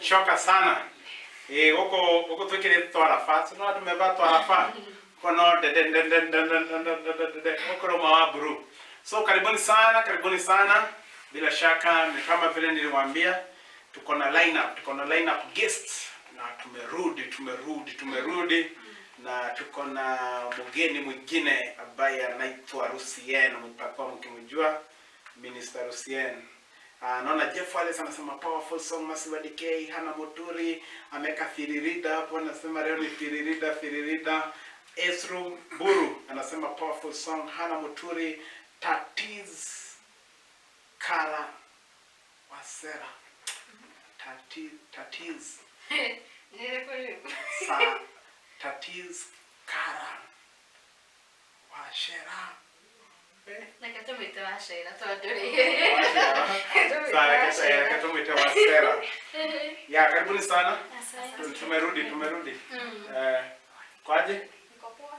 Choka sana. Huko tukile twarafa. Sio tumevaa twarafa. Kono huko mawaburu. So karibuni sana. Bila shaka ni kama vile niliwaambia tuko na lineup guests na tumerudi na tuko na mgeni mwingine ambaye anaitwa Rusien, mpaka mkimjua Minister Rusien. Naona Jeff Wallace anasema powerful song Massive Decay, Hana Moturi ameka Firirida hapo anasema leo ni Firirida. Esru Buru anasema powerful song Hana Moturi. Tatiz Kara Wasera. Tatiz Tatiz Kara Washera. Nakatumita Washera todori. Sasa nakatumita Wasera. Ya karibuni sana. Tumerudi. Kwaje? Niko poa.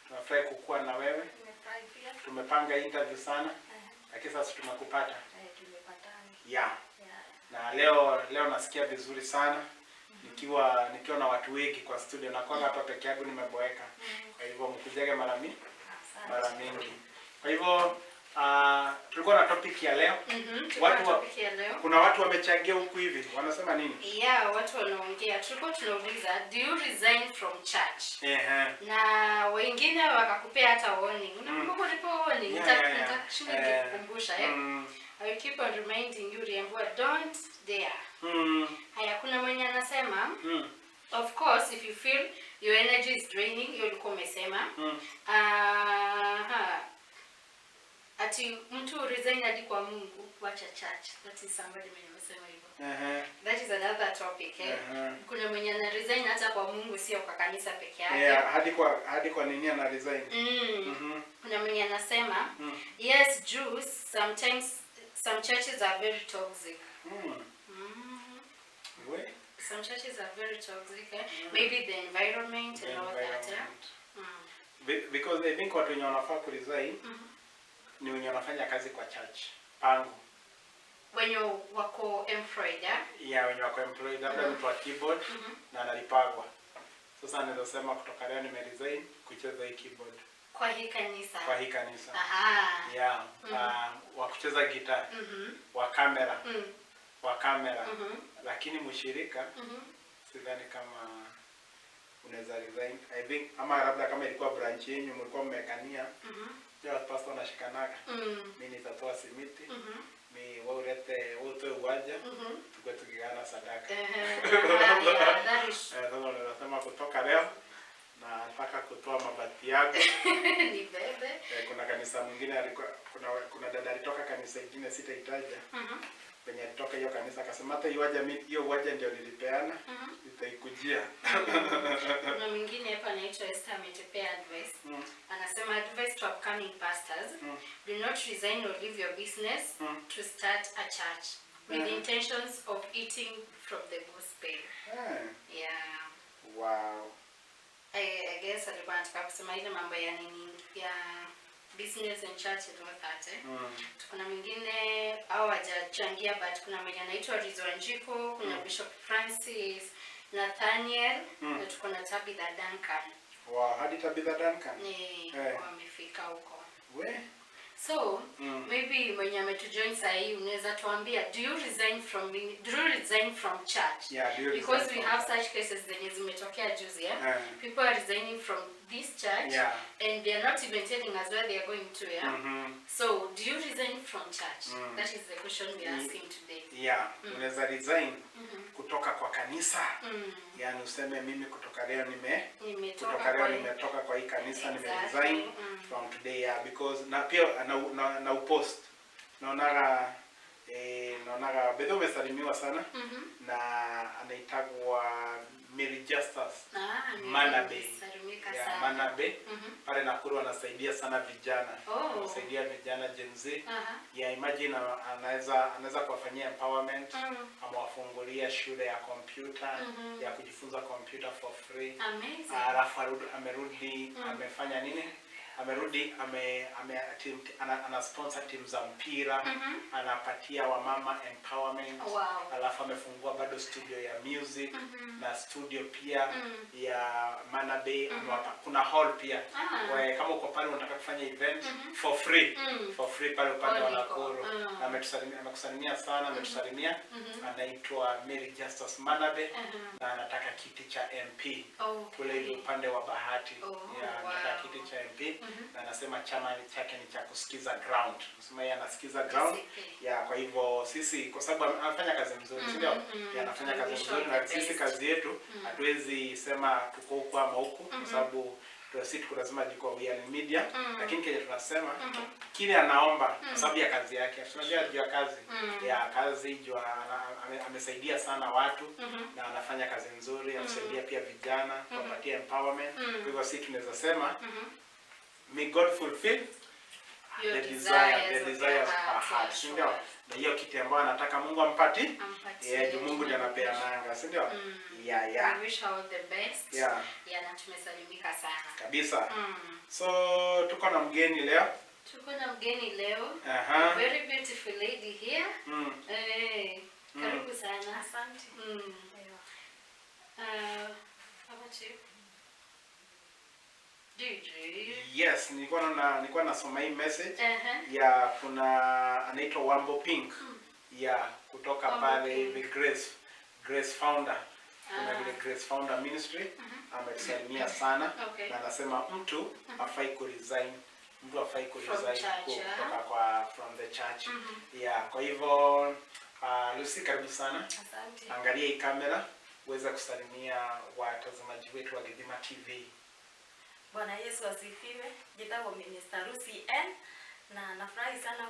Nafurahi kukuwa na wewe. Nimefurahi pia. Tumepanga interview sana. Lakini sasa tumekupata. Tumepatana. Yeah. Na leo nasikia vizuri sana. Nikiwa na watu wengi kwa studio na kwa hapa peke yangu nimeboeka. Kwa hivyo mkujage mara mingi. Kwa hivyo tulikuwa na topic ya leo. Kuna watu wamechangia huku hivi. Wanasema nini? Yeah, watu wanaongea. Tulikuwa tunauliza, do you resign from church? Na wengine wakakupea hata warning. Unakumbuka ulipo warning? Nitakushinda kukumbusha I will keep on reminding you, remember, don't dare. Haya, kuna mwenye anasema, of course, if you feel your energy is draining, hiyo ulikuwa umesema. Ati mtu resign hadi kwa Mungu kuacha church. That is somebody mwenye amesema hivyo. That is another topic. Kuna mwenye ana resign hata kwa Mungu, sio kwa kanisa peke yake. Hadi kwa nini ana resign? Kuna mwenye anasema, yes, Jews, sometimes some churches are very toxic. Some churches are very toxic. Maybe the environment and all that. Because I think watu wenye wanafaa kuresign ni wenye wanafanya kazi kwa church. Pangu. Wenye wako employed, wenye wako employed, labda mtu wa keyboard na analipagwa. Sasa ninasema kutoka leo nimeresign kucheza hii keyboard. Kwa hii kanisa. Wa kucheza gitaa. Wa kamera. Lakini mshirika sidhani kama unaweza resign. I think ama labda kama ilikuwa branch yenu mlikuwa mmekania. Ya pastor anashikanaga. Mimi nitatoa simiti. Mimi waurete wote uwaja. Tukwe tukigana sadaka. Sasa nasema kutoka leo na nataka kutoa mabati yangu. Ni bebe. Kuna kanisa mwingine alikuwa kuna dada alitoka kanisa nyingine sitaitaja. Penye alitoka hiyo kanisa akasema hata hiyo waja ndio nilipeana. Nitaikujia. Kuna mwingine hapa anaitwa Esther ametupea advice. Anasema advice to upcoming pastors, do not resign or leave your business to start a church with the intentions of eating from the gospel. Wow. I guess alikuwa anataka kusema ile mambo ya nini ya business and church and all that. Kuna mwingine au hajachangia but kuna mmoja anaitwa Rizwanjiko, kuna Bishop Francis Nathaniel na tuko na Tabitha Duncan. Wow, hadi Tabitha Duncan. Wamefika huko. So, maybe when you to join sahi unaweza tuambia, do you resign from church? Because we have such cases zenye zimetokea juzi, people are resigning from this church and they are not even telling us where they are going to, So, do you resign from church? That is the question we are asking today. Unaweza resign kutoka kwa kanisa. Yaani useme mimi kutoka leo nimetoka kwa hii kanisa, nimeresign from today, because na pia na upost naonaga bedho umesalimiwa sana na anaitagwa Mary Justus Manabe pale Nakuru anasaidia sana vijana, anasaidia vijana Gen Z. Imagine anaweza kuwafanyia empowerment, amewafungulia shule ya computer ya kujifunza computer for free. Alafu amerudi amefanya nini? amerudi ana sponsor team za mpira, anapatia wamama empowerment. Alafu amefungua bado studio ya music na studio pia ya Manabe. Kuna hall pia. Kama uko pale unataka kufanya event for free pale upande wa Nakuru. Na amekusalimia sana, ametusalimia. Anaitwa Mary Justus Manabe na anataka kiti cha MP kule ile upande wa Bahati. Anataka kiti cha MP na anasema chama chake ni cha kusikiza ground. Anasema yeye anasikiza ground. Kwa hivyo sisi kwa sababu anafanya kazi nzuri, ndio? Anafanya kazi nzuri na sisi kazi yetu hatuwezi sema tuko huko ama huko kwa sababu sisi tuko lazima jiko media, lakini kile tunasema kile anaomba kwa sababu ya kazi yake. Tunajua jua kazi jua amesaidia sana watu na anafanya kazi nzuri, anasaidia pia vijana kupatia empowerment. Kwa hivyo sisi tunaweza sema may God fulfill the desires of our hearts. Ndio? Na hiyo kitu ambayo anataka Mungu ampatie. Mungu ndiye anapea nanga, si ndio? We wish her all the best. Na tumesalimika sana. Kabisa. So tuko na mgeni leo. A very beautiful lady here. Karibu sana. Asante. How about you? Yes, nilikuwa nasoma hii message ya kuna anaitwa Wambo Pink kutoka pale hivi Grace Founder. Kuna vile Grace Founder Ministry ametusalimia sana na anasema mtu afai ku resign kutoka from the church. Kwa hivyo Lucy karibu sana. Asante. Angalia hii kamera uweze kusalimia watazamaji wetu wa Githima TV. Bwana Yesu asifiwe. Jitao Minister Lucy N na nafurahi sana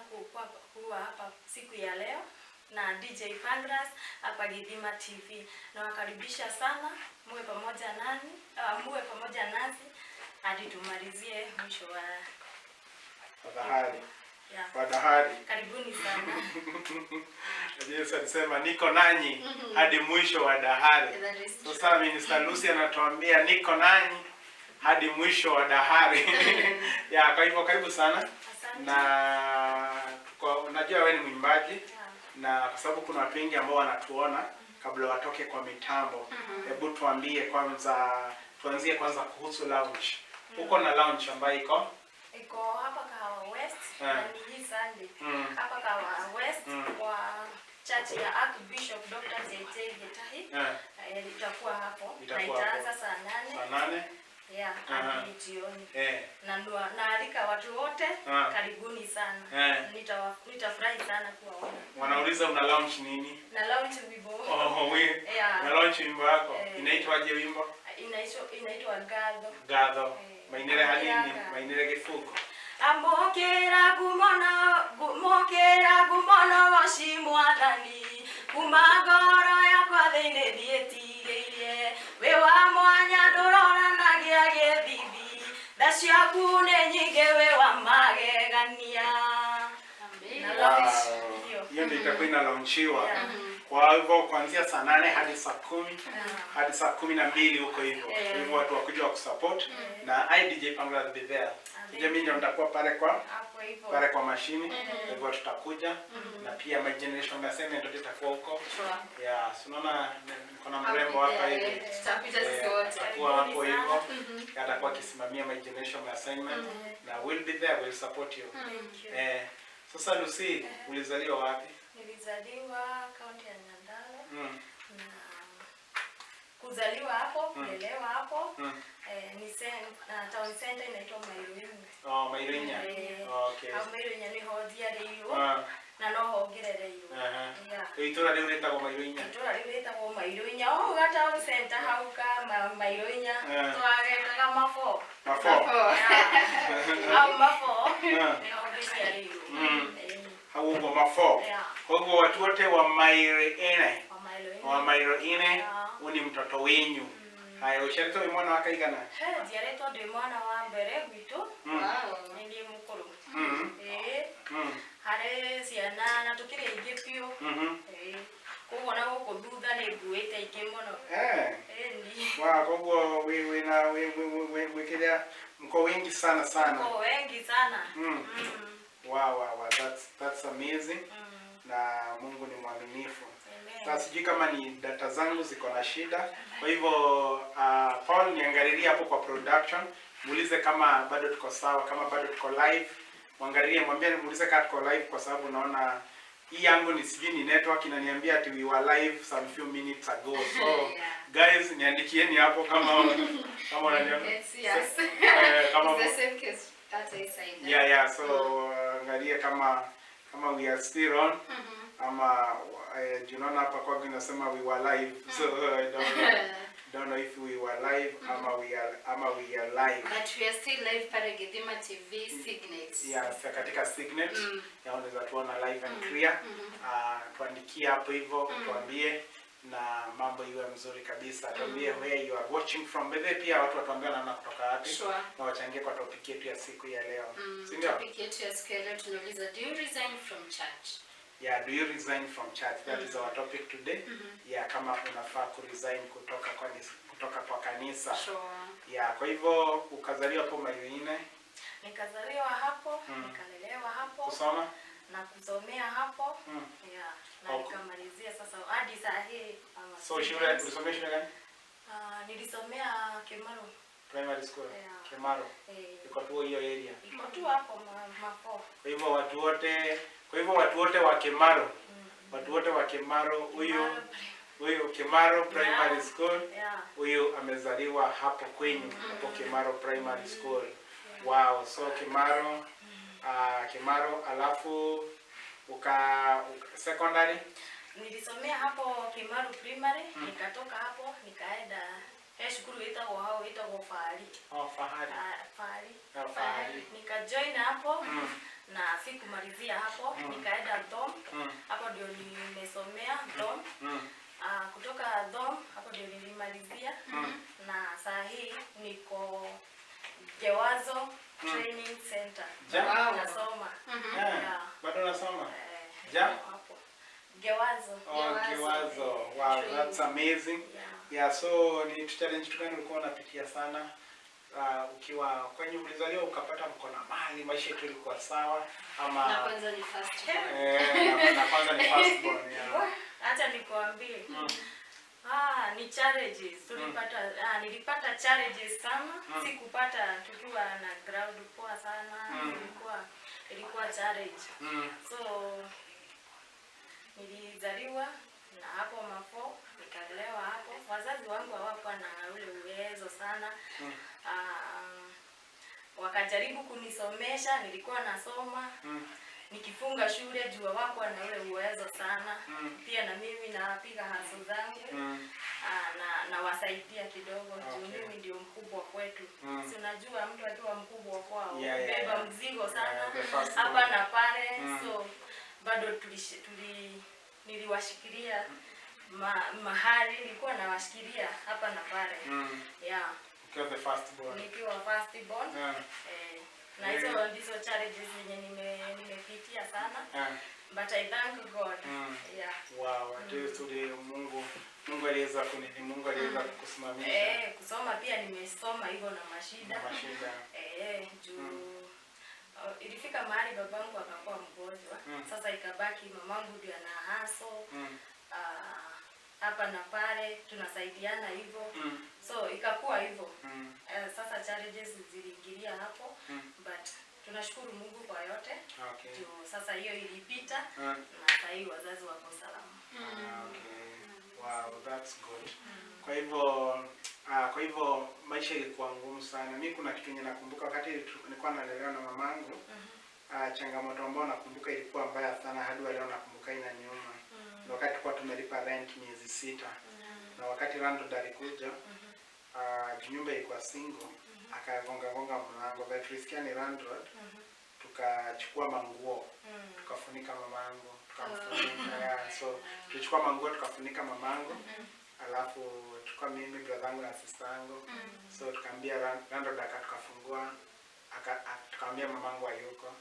kuwa hapa siku ya leo na DJ Pandras hapa Githima TV. Na wakaribisha sana muwe pamoja nasi hadi tumalizie mwisho wa dahari. Karibuni sana. Yesu alisema niko nanyi hadi mwisho wa dahari. Sasa Minister Lucy anatuambia niko nanyi hadi mwisho wa dahari. Kwa hivyo karibu sana. Asante. Na unajua wewe ni mwimbaji na kwa sababu kuna watu wengi ambao wanatuona kabla watoke kwa mitambo. Hebu tuanzie kwanza kuhusu lounge. Uko na lounge ambayo iko hapa Kahawa West na ni hii Sunday. Hapa Kahawa West kwa church ya Archbishop Dr. J.J. Getahi. Itakuwa hapo. Na itaanza saa 8. Hadi jioni. Naalika watu wote karibuni sana. Nitafurahi sana kuwaona. Wanauliza una launch nini? Na launch wimbo. Na launch wimbo yako. Inaitwaje wimbo? Inaitwa Gatho. Mainire hanini, mainire gifugo. Amokera gumono washimwathani kumagoro yakwa thĩinĩ thiĩtigĩire we wa mwanya ndũroranagia gĩthithi tha ciaku nĩ nyingĩ we wa magegania. Hiyo ndio itakuwa inalaunchiwa. Kwa hivyo kuanzia saa 8 hadi saa 10 hadi saa 12 huko hivyo. Hivyo watu wakuja kusupport na DJ Pangala will be there. Mimi ndio nitakuwa pale kwa mashini. Hivyo tutakuja na pia my generation assignment ndio itakuwa huko. Unaona kuna mrembo hapa hivi. Tutapita sisi wote. Atakuwa hapo hivyo. Atakuwa akisimamia my generation assignment na we'll be there, we'll support you. Sasa Lucy, ulizaliwa wapi? Nilizaliwa kaunti ya Nyandarua. Na kuzaliwa hapo, kulelewa hapo. Ni town center inaitwa Mairoinya. Mairoinya. Okay. Mairoinya ni hodia reiyo. Na no hongerereiyo. Itura riu retagwo Mairoinya. Itura riu retagwo Mairoinya. Town center hau ka Mairoinya. Twagetaga mafo. Mafo. Ni hodia reiyo. Hauko mafo. Kwa hivyo watu wote wa Mairoine uni mtoto wenyu. Haya usharito ni mwana wake igana? Diareto de mwana wa mbere gwitu. Ndi mukuru. Hare ciana na tukire ingi pio. Koguo na guko thutha ni nguite ingi muno. Ndi. Koguo we kiria Mko wengi sana sana. Mko wengi sana. Wow, that's amazing. Na Mungu ni mwaminifu. Sasa sijui kama ni data zangu ziko na shida. Kwa hivyo Paul niangalilie hapo kwa production. Muulize kama bado tuko sawa, kama bado tuko live. Mwangalie, muulize kama tuko live kwa sababu naona hii yangu ni sijui ni network inaniambia ati we were live some few minutes ago. So guys, niandikieni hapo kama unaniambia. Yes. Kama the same case that I said. Yeah, so angalia kama we are still on. Ama unaona hapa kwa inasema we were live. So I don't know if we were live ama we are live. But we are still live pale Githima TV Signet. Yeah, katika Signet. Unaweza tuona live and clear. Tuandikie hapo hivyo, tuambie na mambo iwe mzuri kabisa. Tuambie where you are watching from. Bebe pia watu watuambie naona kutoka wapi. Na wachangie kwa topic yetu ya siku ya leo. Si ndio? Topic yetu ya siku ya leo tunauliza, do you resign from church? Yeah, do you resign from church? That is our topic today. Yeah, kama unafaa kuresign kutoka kwa kanisa. Yeah, kwa hivyo ukazaliwa hapo Mayuine. Nikazaliwa hapo, nikalelewa hapo. Kusoma? Na kusomea hapo. Yeah, na nikamalizia sasa hadi saa hii. So shule ulisomea shule gani? Nilisomea Kemaro Primary School. Kemaro. Iko tu hiyo area. Iko tu hapo Mafo. Kwa hivyo watu wote wa Kemaro. Watu wote wa Kemaro huyo Kemaro Primary School. Huyo amezaliwa hapo kwenyu hapo Kemaro Primary School. Wow, so Kemaro alafu secondary nilisomea hapo Kemaro Primary, nikatoka hapo nikaenda shule itago Fahari. Fahari. Nikajoin hapo na sikumalizia hapo, nikaenda Dom. Hapo ndio nimesomea Dom. Kutoka Dom hapo ndio nilimalizia na saa hii niko Gewazo Training Center. Nasoma. Bado nasoma? Hapo. Gewazo. Gewazo. Wow, that's amazing. Yeah, so ni challenge gani ulikuwa unapitia sana? Ukiwa kwenye ulizaliwa ukapata mko na mali, maisha yetu ilikuwa sawa ama na kwanza ni first born. Acha nikwambie. Ni challenges tulipata. Nilipata challenges sana. Sikupata tukiwa na ground poa sana. Ilikuwa challenge. So nilizaliwa na hapo Mafo, nikalelewa hapo. Wazazi wangu hawakuwa na ule uwezo sana. Wakajaribu kunisomesha, nilikuwa nasoma. Nikifunga shule juu hawakuwa na ule uwezo sana. Pia na mimi napiga haso zangu. Na wasaidia kidogo juu mimi ndio mkubwa kwetu. Si unajua mtu akiwa mkubwa kwao beba mzigo sana hapa na pale. So bado niliwashikilia mahali, nilikuwa nawashikilia hapa na pale. Ukiwa the first born. Nikiwa first born. Na hizo ndizo challenges zenye nimepitia sana. But I thank God. Wow, Mungu aliweza kukusimamisha. Kusoma pia nimesoma hivyo na mashida. Juu ilifika mahali babangu akakuwa mgonjwa. Sasa ikabaki mamangu ndio ana haso. Hapa na pale tunasaidiana hivyo. So ikakuwa hivyo. Sasa challenges ziliingilia hapo. But tunashukuru Mungu kwa yote. Sasa hiyo ilipita na sasa hivi wazazi wako salama. Wow, that's good. Kwa hivyo maisha ilikuwa ngumu sana. Mimi kuna kitu nakumbuka wakati nilikuwa nalelewa na mamangu. Changamoto ambayo nakumbuka ilikuwa mbaya sana hadi leo nakumbuka inaniuma. Wakati kwa tumelipa rent miezi 6. Na wakati landlord alikuja, nyumba ilikuwa single, akagonga mlango, but tulisikia ni landlord. Tukachukua manguo, tukafunika mamangu, tukamfunika. So tulichukua manguo tukafunika mamangu. Alafu tukua mimi, brother yangu na sister yangu. So tukaambia landlord akafungua, tukaambia mamangu hayuko.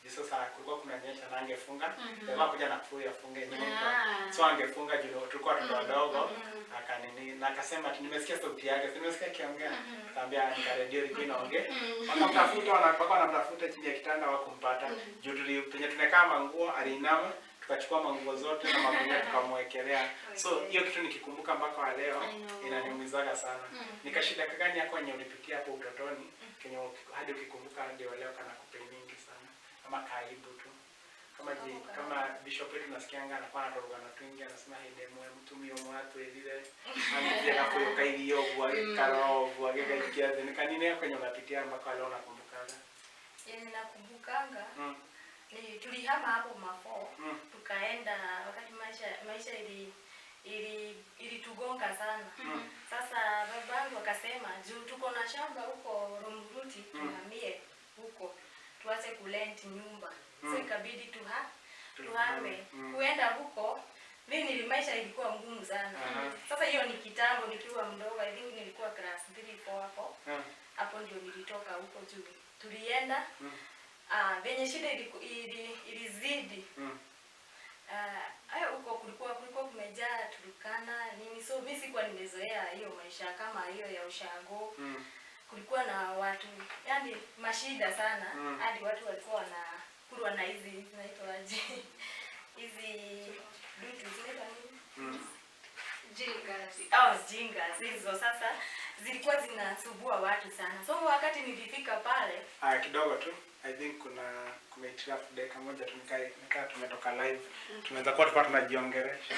Sasa kulikuwa kunanyesha na angefunga. Alikuwa kuja na kufuri afunge nyumba. So angefunga juu tulikuwa watoto wadogo. Akanini na akasema nimesikia sauti yake. Nimesikia akiongea. Kaambia nika radio ilikuwa inaongea. Wakamtafuta wanamtafuta chini ya kitanda hawakumpata. Juu penye tunakaa manguo alinama. Tukachukua manguo zote na magunia tukamwekelea. So hiyo kitu nikikumbuka mpaka wa leo inaniumizaga sana. Nikashida gani yako yenye ulipitia hapo utotoni kenye hadi ukikumbuka hadi leo kana kupendingi sana kama kaibu tu. Kama Bishop wetu nasikianga anakuwa anatoka na twingi anasema hide mwe mtumio mwatu elile anijia na kuyoka iliyo bwa karo bwa gega ikiaze ni kanini yako yenye unapitia mpaka leo nakumbukaga. Nakumbukanga ni tulihama hapo mafo tukaenda wakati maisha ilitugonga sana. Sasa babangu akasema juu tuko na shamba huko Romruti tuhamie huko tuache kurent nyumba. So ikabidi tuhame. Kuenda huko mimi maisha ilikuwa ngumu sana. Sasa hiyo ni kitambo nikiwa mdogo, I think nilikuwa class 3 4 hapo. Hapo ndio nilitoka huko juu. Tulienda venye shida ilizidi. Huko kulikuwa kumejaa Turkana nini, so mimi sikuwa nimezoea hiyo maisha kama hiyo ya ushago. Kulikuwa na watu yani mashida sana hadi watu walikuwa wanakulwa na hizi zinaitwa aje hizi dutu zinaitwa nini jingas hizo. Sasa zilikuwa zinasubua watu sana. So wakati nilifika pale kidogo tu I think kuna itirafu dakika moja tumekaa tumetoka live. Tunaweza kuwa tunajiongelesha.